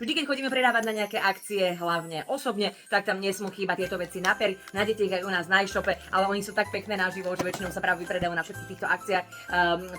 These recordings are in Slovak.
Vždy, keď chodíme predávať na nejaké akcie, hlavne osobne, tak tam nesmú chýbať tieto veci na pery. Nájdete ich aj u nás na e-shope, ale oni sú tak pekné naživo, že väčšinou sa práve vypredajú na všetkých týchto akciách.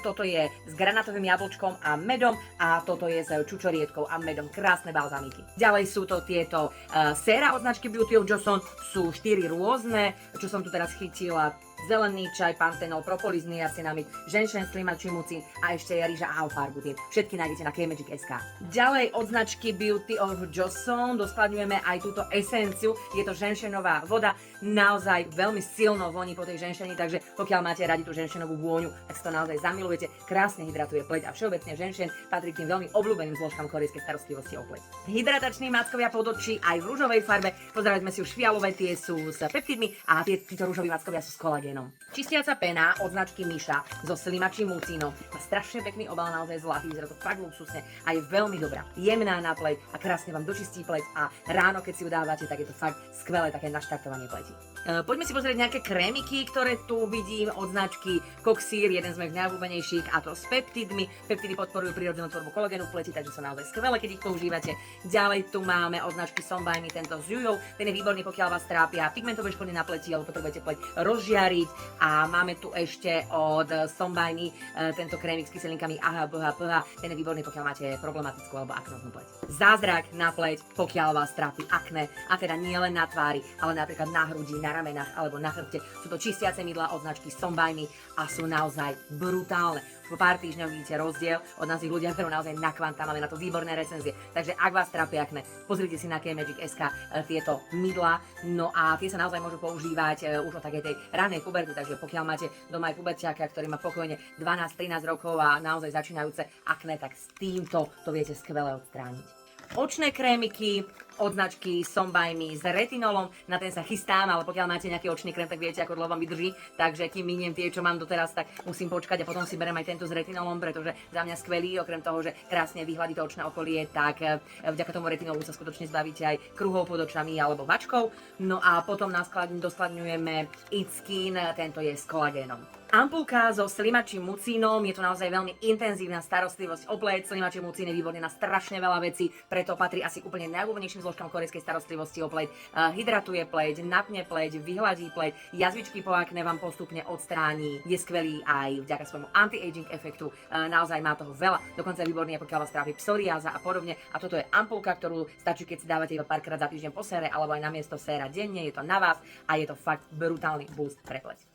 Toto je s granátovým jablčkom a medom a toto je s čučoriedkou a medom. Krásne balzamiky. Ďalej sú to tieto séra od značky Beauty of Joseon. Sú 4 rôzne, čo som tu teraz chytila. Zelený čaj, pantenol, propolis, niacinamid, ženšen, slimačí mucín a ešte je rýža a alfarbutín. Všetky nájdete na KMagic.sk. Ďalej od značky Beauty of Joseon doskladňujeme aj túto esenciu. Je to ženšenová voda, naozaj veľmi silno voní po tej ženšeni, takže pokiaľ máte radi tú ženšenovú vôňu, tak si to naozaj zamilujete. Krásne hydratuje pleť a všeobecne ženšen patrí k tým veľmi obľúbeným zložkám korejskej starostlivosti o pleť. Hydratační mackovia pod oči aj v ružovej farbe. Pozerali sme si už fialové, tie sú s peptidmi a títo ružoví mackovia sú s kolagénom. Čistiaca pena od značky Misha so slimačím mucínom. Má strašne pekný obal, naozaj zlatý, vyzerá to fakt luxusne a je veľmi dobrá. Jemná na pleť a krásne vám dočistí pleť a ráno, keď si ju dávate, tak je to fakt skvelé také naštartovanie pleti. Poďme si pozrieť nejaké krémiky, ktoré tu vidím od značky Coxir, jeden z mojich najobľúbenejších, a to s peptidmi. Peptidy podporujú prírodzenú tvorbu kolagénu v pleti, takže sú naozaj skvelé, keď ich používate. Ďalej tu máme od značky Son by Me tento s jujou. Ten je výborný, pokiaľ vás trápia pigmentové škvrny na pleti alebo potrebujete pleť rozžiariť. A máme tu ešte od Son by Me tento krémik s kyselinkami AHA, BHA, PH. Ten je výborný, pokiaľ máte problematickú alebo aknóznu pleť. Zázrak na pleť, pokiaľ vás trápi akné, a teda nie len na tvári, ale napríklad na hrudi, na ramenách alebo na chrbte. Sú to čistiace mydlá od značky Son by Me a sú naozaj brutálne. Po pár týždňoch vidíte rozdiel, od nás ich ľudia berú naozaj na kvanta, máme na to výborné recenzie. Takže ak vás trápia akné, pozrite si na KMagic.sk tieto mydlá. No a tie sa naozaj môžu používať už od takej tej ranej puberty, takže pokiaľ máte doma aj puberťáka, ktorý má pokojne 12-13 rokov a naozaj začínajúce akné, tak s týmto to viete skvele odstrániť. Očné krémiky od značky Son by Me s retinolom, na ten sa chystám, ale pokiaľ máte nejaký očný krém, tak viete, ako dlho vám vydrží, takže kým miniem tie, čo mám doteraz, tak musím počkať a potom si berem aj tento s retinolom, pretože za mňa skvelý, okrem toho, že krásne vyhladí to očné okolie, tak vďaka tomu retinolu sa skutočne zbavíte aj kruhov pod očami alebo vačkov. No a potom doskladňujeme It Skin, tento je s kolagénom. Ampulka so slimačím mucínom, je to naozaj veľmi intenzívna starostlivosť o pleť. Slimačí mucín je výborný na strašne veľa vecí, preto patrí asi úplne najobľúbenejším zložkám korejskej starostlivosti o pleť. Hydratuje pleť, napne pleť, vyhladí pleť, jazvičky po akne vám postupne odstráni. Je skvelý aj vďaka svojmu anti-aging efektu. Naozaj má toho veľa, dokonca je výborný, pokiaľ vás trápi psoriáza a podobne. A toto je ampulka, ktorú stačí, keď si dávate iba párkrát za týždeň po sére alebo aj namiesto séra denne. Je to na vás a je to fakt brutálny boost pre pleť.